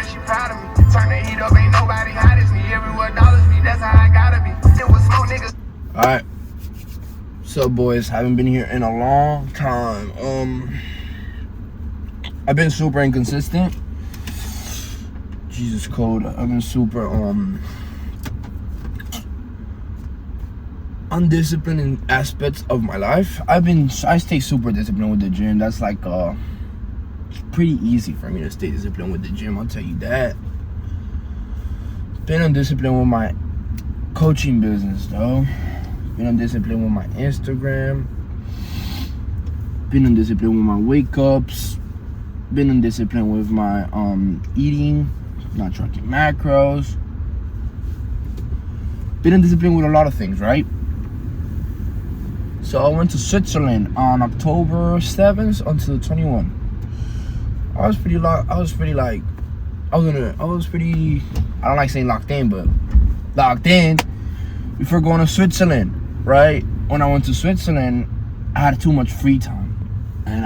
She proud of me. Turn the heat up, ain't nobody hot as me. Everywhere dollars be, that's how I gotta be. It was smoke, niggas. Alright. What's up, boys? Haven't been here in a long time. I've been super inconsistent. Jesus code. I've been super undisciplined in aspects of my life. I stay super disciplined with the gym. That's like it's pretty easy for me to stay disciplined with the gym, I'll tell you that. Been undisciplined with my coaching business though. Been undisciplined with my Instagram. Been undisciplined with my wake ups. Been undisciplined with my eating, not tracking macros. Been undisciplined with a lot of things, right? So I went to Switzerland on October 7th until the 21st. I was pretty, I don't like saying locked in, but locked in before going to Switzerland, right? When I went to Switzerland, I had too much free time. And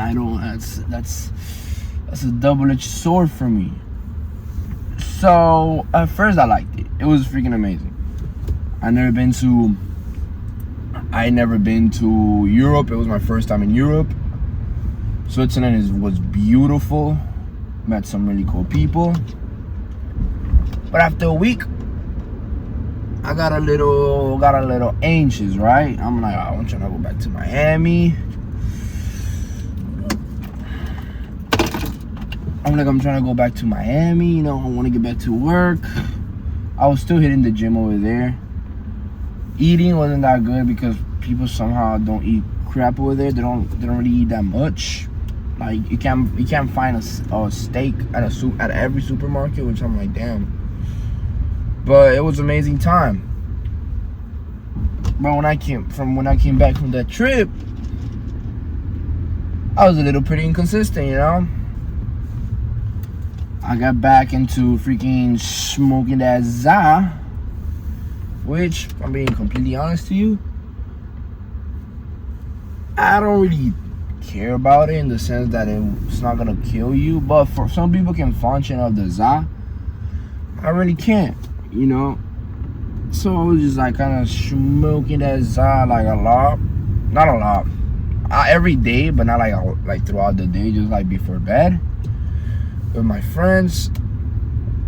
that's a double-edged sword for me. So at first I liked it. It was freaking amazing. I never been to Europe. It was my first time in Europe. Switzerland was beautiful. Met some really cool people. But after a week, I got a little anxious, right? I'm like, I'm trying to go back to Miami. I'm trying to go back to Miami, you know, I want to get back to work. I was still hitting the gym over there. Eating wasn't that good because people somehow don't eat crap over there. They don't really eat that much. Like you can't find a steak at every supermarket, which I'm like, damn. But it was an amazing time. But when I came back from that trip, I was a little pretty inconsistent, you know. I got back into freaking smoking that za, which, I'm being completely honest to you, I don't really care about it in the sense that it's not gonna kill you. But for some people can function off the za, I really can't, you know. So I was just like kind of smoking that za like a lot, not a lot, every day, but not like throughout the day, just like before bed. With my friends,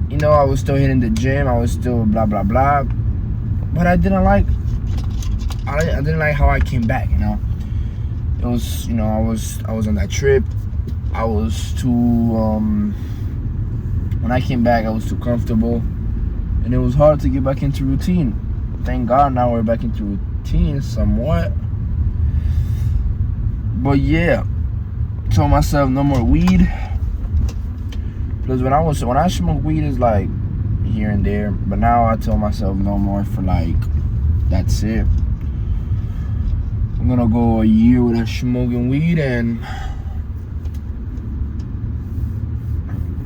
you know, I was still hitting the gym. I was still blah blah blah, but I didn't like how I came back. You know, it was, you know, I was on that trip. I was too when I came back, I was too comfortable, and it was hard to get back into routine. Thank God now we're back into routine somewhat. But yeah, told myself no more weed. Because when I smoke weed, it's like here and there. But now I tell myself no more for like, that's it. I'm gonna go a year without smoking weed, and I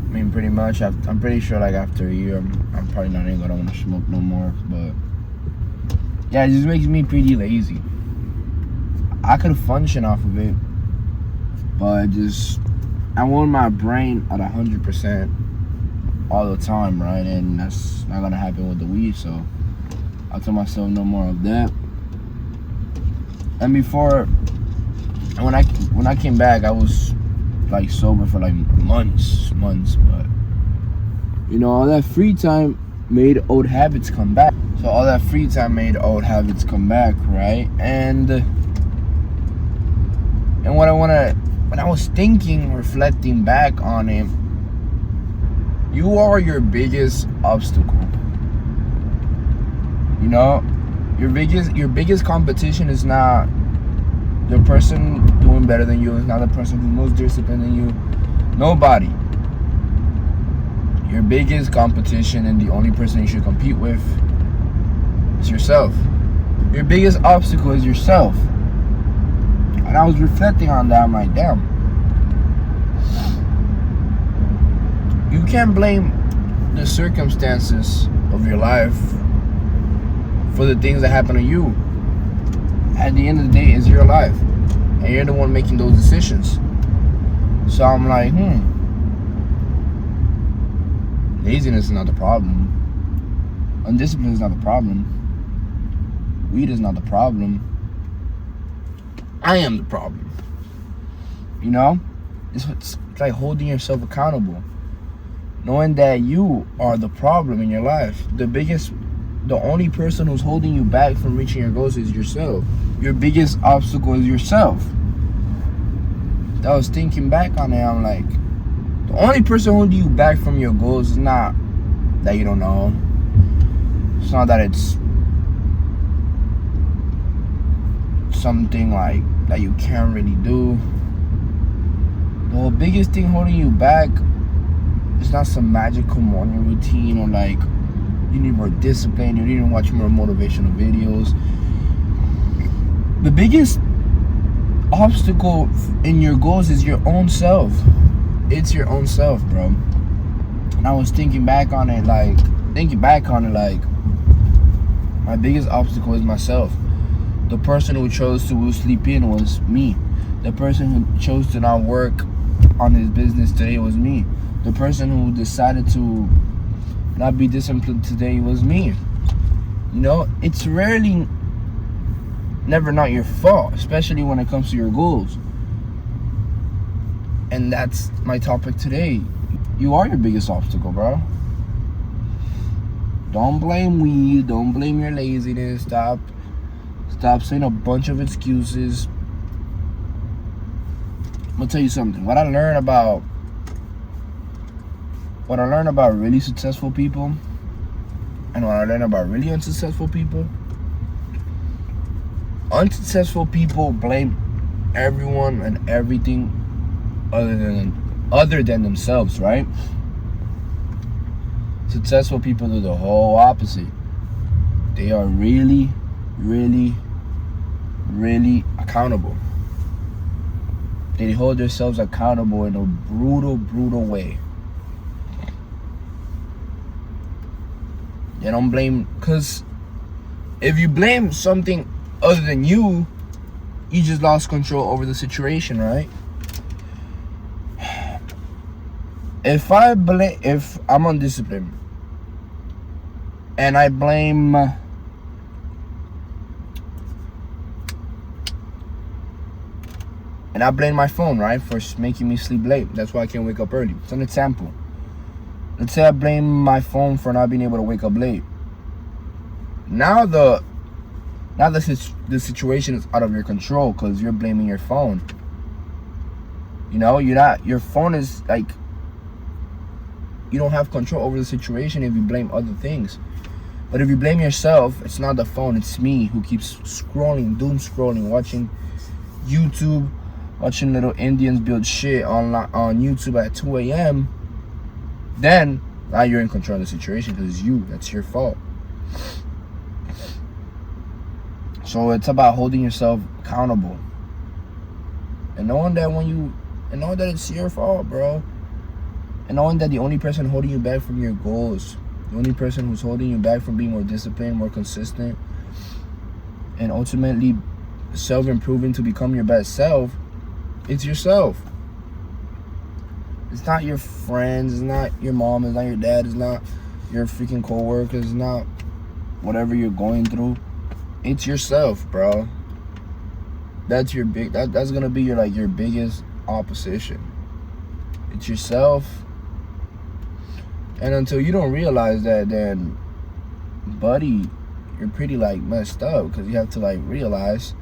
mean pretty much I'm pretty sure like after a year I'm probably not even gonna want to smoke no more. But yeah, it just makes me pretty lazy. I could function off of it, but I want my brain at 100% all the time, right? And that's not gonna happen with the weed, so I'll tell myself no more of that. And when I came back, I was like sober for like months, but you know, all that free time made old habits come back. So all that free time made old habits come back, right? And when I was reflecting back on it, you are your biggest obstacle. You know, your biggest competition is not the person doing better than you. It's not the person who's most disciplined than you. Nobody. Your biggest competition and the only person you should compete with is yourself. Your biggest obstacle is yourself. And I was reflecting on that. I'm like, damn. You can't blame the circumstances of your life for the things that happen to you. At the end of the day, it's your life. And you're the one making those decisions. So I'm like, Laziness is not the problem. Undiscipline is not the problem. Weed is not the problem. I am the problem. You know? It's like holding yourself accountable. Knowing that you are the problem in your life. The only person who's holding you back from reaching your goals is yourself. Your biggest obstacle is yourself. I was thinking back on it, I'm like, the only person holding you back from your goals is not that you don't know. It's not that it's something like that you can't really do. The biggest thing holding you back is not some magical morning routine or like you need more discipline, you need to watch more motivational videos. The biggest obstacle in your goals is your own self. It's your own self, bro. And I was thinking back on it like my biggest obstacle is myself. The person who chose to sleep in was me. The person who chose to not work on his business today was me. The person who decided to not be disciplined today was me. You know, it's rarely never not your fault, especially when it comes to your goals. And that's my topic today. You are your biggest obstacle, bro. Don't blame weed. Don't blame your laziness. Stop saying a bunch of excuses. I'm gonna tell you something. What I learned about really successful people and what I learned about really unsuccessful people. Unsuccessful people blame everyone and everything other than themselves, right? Successful people do the whole opposite. They are really, really, really accountable. They hold themselves accountable in a brutal, brutal way. They don't blame, because if you blame something other than you just lost control over the situation, right? If I'm undisciplined and I blame my phone, right, for making me sleep late. That's why I can't wake up early. It's an example. Let's say I blame my phone for not being able to wake up late. Now the situation is out of your control because you're blaming your phone. You know, your phone is like, you don't have control over the situation if you blame other things. But if you blame yourself, it's not the phone, it's me who keeps scrolling, doom scrolling, watching YouTube, watching little Indians build shit on YouTube at 2 a.m. Then now you're in control of the situation because that's your fault. So it's about holding yourself accountable and knowing that it's your fault, bro. And knowing that the only person holding you back from your goals, the only person who's holding you back from being more disciplined, more consistent, and ultimately self-improving to become your best self, it's yourself. It's not your friends, it's not your mom, it's not your dad, it's not your freaking co-workers, it's not whatever you're going through. It's yourself, bro. That's gonna be your biggest opposition. It's yourself. And until you don't realize that, then buddy, you're pretty messed up, because you have to realize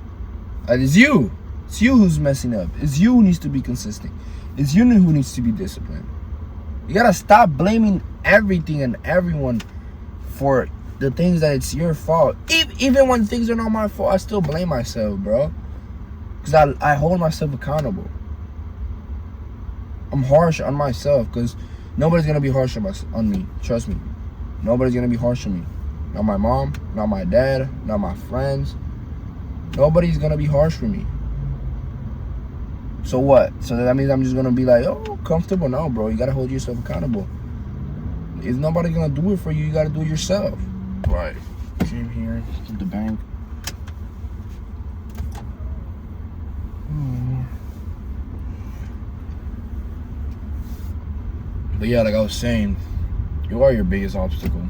that it's you who's messing up. It's you who needs to be consistent. It's you who needs to be disciplined. You gotta stop blaming everything and everyone for the things that it's your fault. Even when things are not my fault, I still blame myself, bro, because I hold myself accountable. I'm harsh on myself because nobody's gonna be harsh on me. Trust me, nobody's gonna be harsh on me. Not my mom, not my dad, not my friends. Nobody's gonna be harsh for me. So what? So that means I'm just gonna be comfortable? No, bro. You gotta hold yourself accountable. If nobody's gonna do it for you, you gotta do it yourself. Right. Came here to the bank. But yeah, like I was saying, You are your biggest obstacle.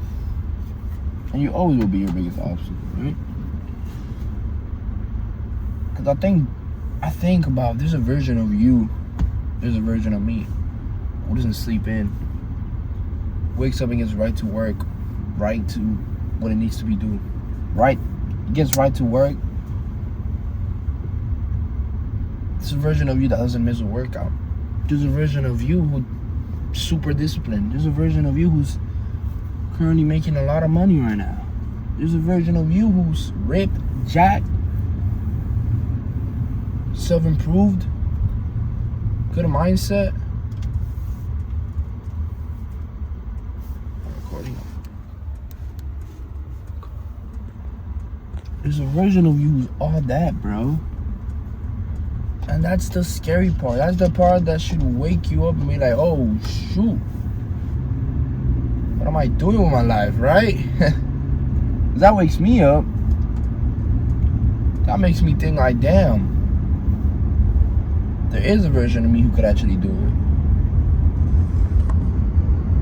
And you always will be your biggest obstacle, right? Because I think about, there's a version of you, there's a version of me who doesn't sleep in, wakes up and gets right to work, right to what it needs to be done, right, gets right to work. There's a version of you that doesn't miss a workout. There's a version of you who's super disciplined. There's a version of you who's currently making a lot of money right now. There's a version of you who's ripped, jacked, self-improved, good mindset. There's a version of you who's all that, bro. And that's the scary part. That's the part that should wake you up and be like, oh, shoot. What am I doing with my life, right? That wakes me up. That makes me think like, damn. There is a version of me who could actually do it.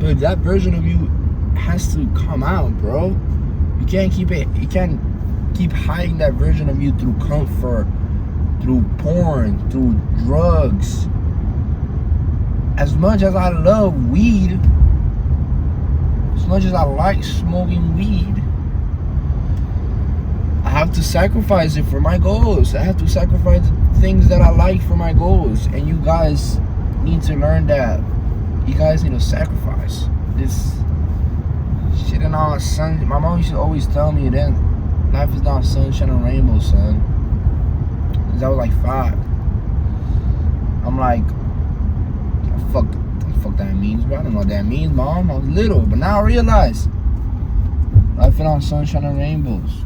But that version of you has to come out, bro. You can't keep hiding that version of you through comfort, through porn, through drugs. As much as I love weed, as much as I like smoking weed, I have to sacrifice it for my goals. I have to sacrifice the things that I like for my goals. And you guys need to learn that. You guys need to sacrifice. This shit and all sun. My mom used to always tell me that life is not sunshine and rainbows, son. Cause I was like 5. I'm like, fuck that means, bro. I don't know what that means, mom. I was little, but now I realize life is not sunshine and rainbows.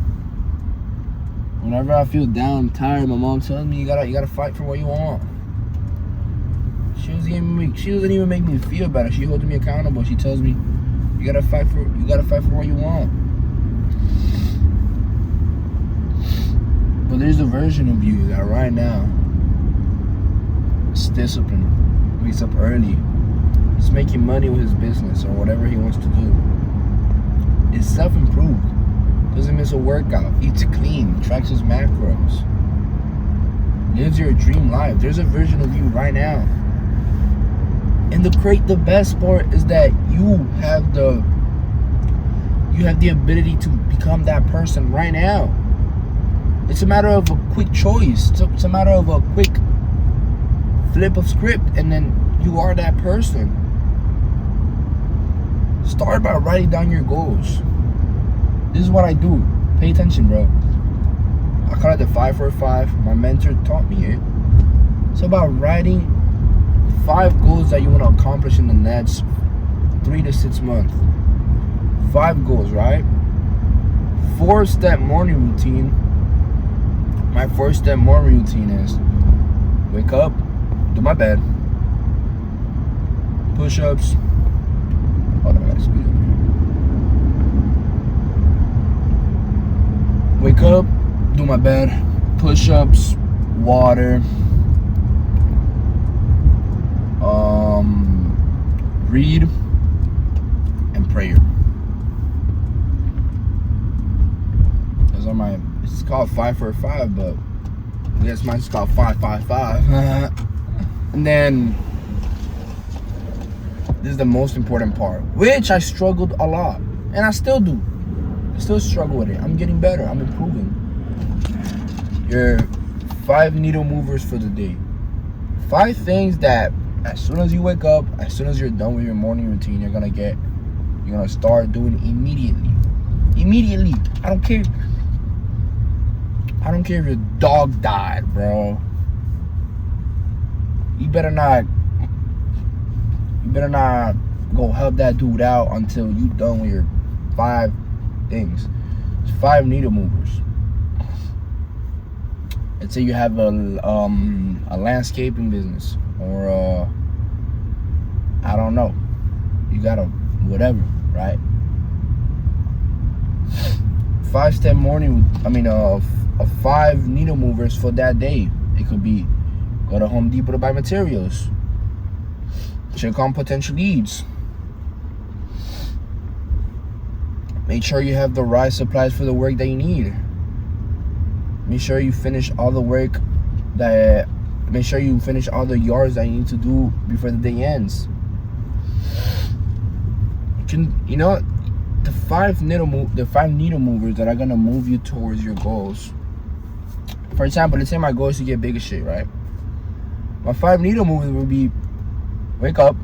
Whenever I feel down, tired, my mom tells me you gotta fight for what you want. She doesn't even make me feel better. She holds me accountable. She tells me you gotta fight for what you want. But there's a version of you that right now is disciplined, wakes up early, is making money with his business or whatever he wants to do. Is self-improved, doesn't miss a workout, eats clean, tracks his macros, lives your dream life. There's a version of you right now. And the best part is that you have the ability to become that person right now. It's a matter of a quick choice. It's a matter of a quick flip of script, and then you are that person. Start by writing down your goals. This is what I do. Pay attention, bro. I call it the 5-4-5. My mentor taught me it. It's about writing 5 goals that you want to accomplish in the next 3 to 6 months. 5 goals, right? 4-step morning routine. My 4-step morning routine is wake up, do my bed, push-ups. Hold on, I gotta speed up here. Wake up, do my bed, push-ups, water, read, and prayer. Those are my. It's called 5-4-5, but I guess mine's called 5-5-5. And then this is the most important part, which I struggled a lot, and I still do. I still struggle with it. I'm getting better. I'm improving. Your 5 needle movers for the day. 5 things that as soon as you wake up, as soon as you're done with your morning routine, you're gonna start doing immediately. Immediately. I don't care if your dog died, bro. You better not go help that dude out until you're done with your 5 things. It's 5 needle movers. Let's say you have a landscaping business, or I don't know, you got a whatever, right? 5-step morning. 5 needle movers for that day. It could be go to Home Depot to buy materials, check on potential leads, Make sure you have the right supplies for the work that you need. Make sure you finish all the work make sure you finish all the yards that you need to do before the day ends. You know, the five needle movers that are gonna move you towards your goals. For example, let's say my goal is to get big as shit, right? My 5 needle movers would be: wake up,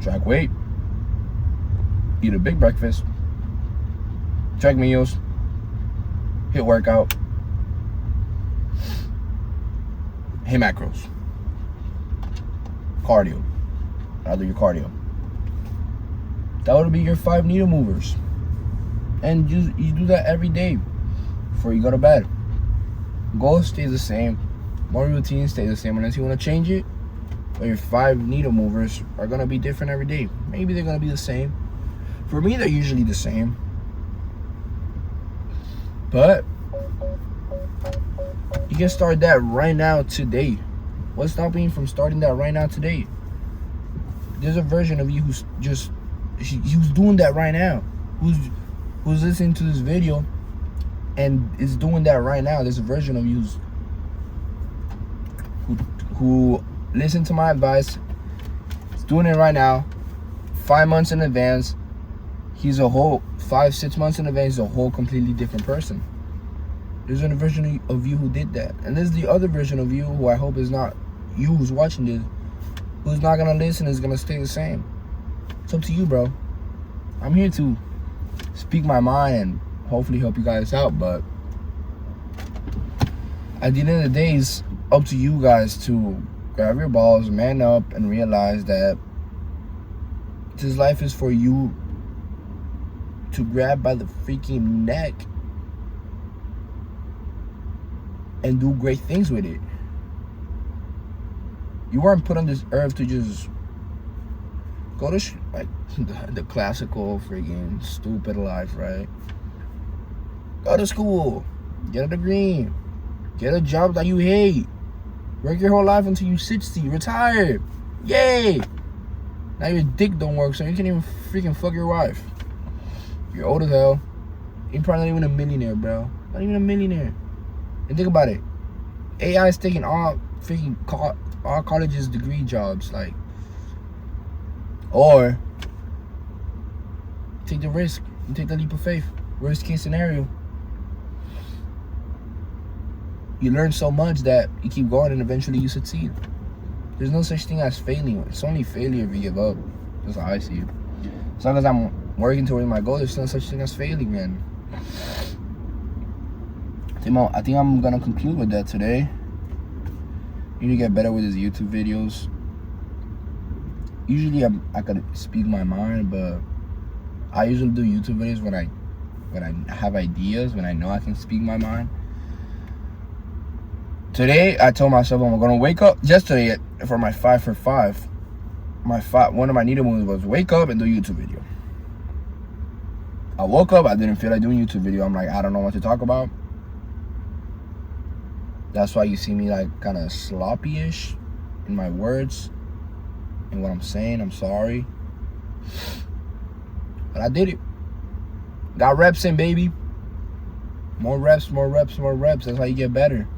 track weight, eat a big breakfast, track meals, hit workout, hit macros, cardio. I'll do your cardio. That would be your 5 needle movers. And you do that every day before you go to bed. Goal stays the same. More routine stays the same unless you want to change it. But your 5 needle movers are going to be different every day. Maybe they're going to be the same. For me, they're usually the same. But you can start that right now today. What's stopping you from starting that right now today? There's a version of you who's doing that right now. Who's listening to this video and is doing that right now. There's a version of you who listened to my advice. He's doing it right now. 5 months in advance. He's a whole 5-6 months in advance. He's a whole completely different person. There's a version of you who did that, and there's the other version of you who I hope is not you who's watching this, who's not gonna listen, is gonna stay the same. It's up to you, bro. I'm here to speak my mind and hopefully help you guys out, but at the end of the day, it's up to you guys to grab your balls, man up, and realize that this life is for you to grab by the freaking neck and do great things with it. You weren't put on this earth to just go to like the classical freaking stupid life, right? Go to school, get a degree, get a job that you hate, work your whole life until you're 60, retire, yay! Now your dick don't work, so you can't even freaking fuck your wife. You're old as hell. You're probably not even a millionaire, bro. Not even a millionaire. And think about it. AI is taking all freaking all colleges' degree jobs, like, or take the risk and take the leap of faith. Worst case scenario, you learn so much that you keep going and eventually you succeed. There's no such thing as failing. It's only failure if you give up. That's how I see it. As long as I'm working towards my goal, there's no such thing as failing, man. I think I'm gonna conclude with that today. You need to get better with his YouTube videos. Usually I could speak my mind, but I usually do YouTube videos when I have ideas, when I know I can speak my mind. Today I told myself I'm gonna wake up. Yesterday for my 5 for 5, one of my needle movers was wake up and do a YouTube video. I woke up, I didn't feel like doing a YouTube video. I'm like, I don't know what to talk about. That's why you see me like kind of sloppy-ish in my words and what I'm saying. I'm sorry. But I did it. Got reps in, baby. More reps, more reps, more reps. That's how you get better.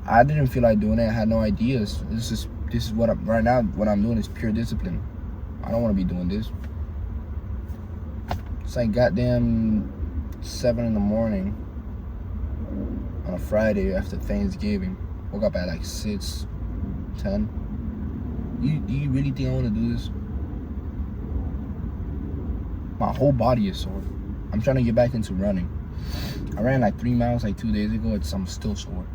I didn't feel like doing it. I had no ideas. This is what right now what I'm doing is pure discipline. I don't want to be doing this. It's like goddamn 7 in the morning on a Friday after Thanksgiving. Woke up at like 6, 10. Do you really think I want to do this? My whole body is sore. I'm trying to get back into running. I ran like 3 miles like 2 days ago. I'm still sore.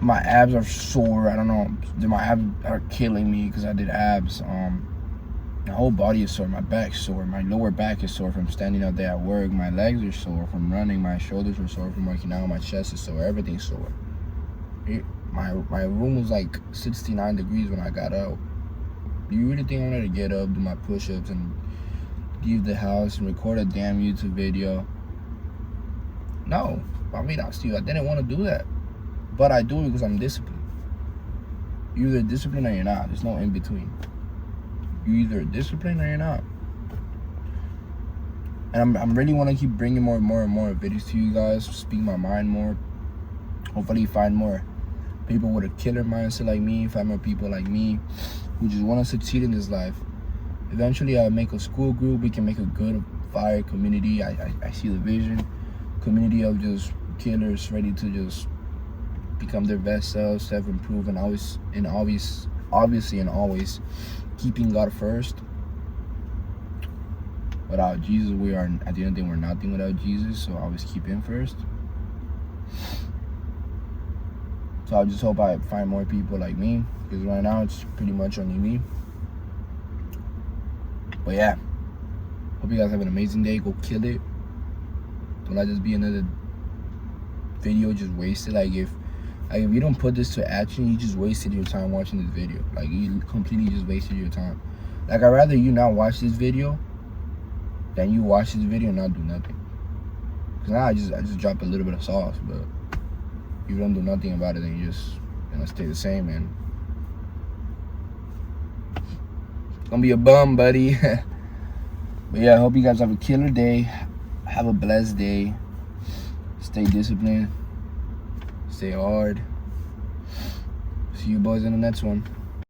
My abs are sore. I don't know. My abs are killing me because I did abs. My whole body is sore. My back's sore. My lower back is sore from standing out there at work. My legs are sore from running. My shoulders are sore from working out. My chest is sore. Everything's sore. My room was like 69 degrees when I got out. Do you really think I wanted to get up, do my push-ups, and leave the house and record a damn YouTube video? No. I mean, I didn't want to do that. But I do it because I'm disciplined. You're either disciplined or you're not. There's no in between. You're either disciplined or you're not. And I'm really want to keep bringing more and more videos to you guys, speak my mind more. Hopefully find more people with a killer mindset like me, find more people like me who just want to succeed in this life. Eventually I'll make a school group. We can make a good fire community. I see the vision. Community of just killers ready to just become their best selves, self-improve, and always keeping God first. Without Jesus, we are at the end of the day, we're nothing without Jesus. So always keep Him first. So I just hope I find more people like me, because right now it's pretty much only me. But yeah, hope you guys have an amazing day. Go kill it. Don't let this be another video just wasted. Like if you don't put this to action, you just wasted your time watching this video. Like you completely just wasted your time. Like I'd rather you not watch this video than you watch this video and not do nothing. Cause now I just drop a little bit of sauce, but you don't do nothing about it, then you just gonna stay the same, man. It's gonna be a bum, buddy. But yeah, I hope you guys have a killer day. Have a blessed day. Stay disciplined. Stay hard. See you boys in the next one.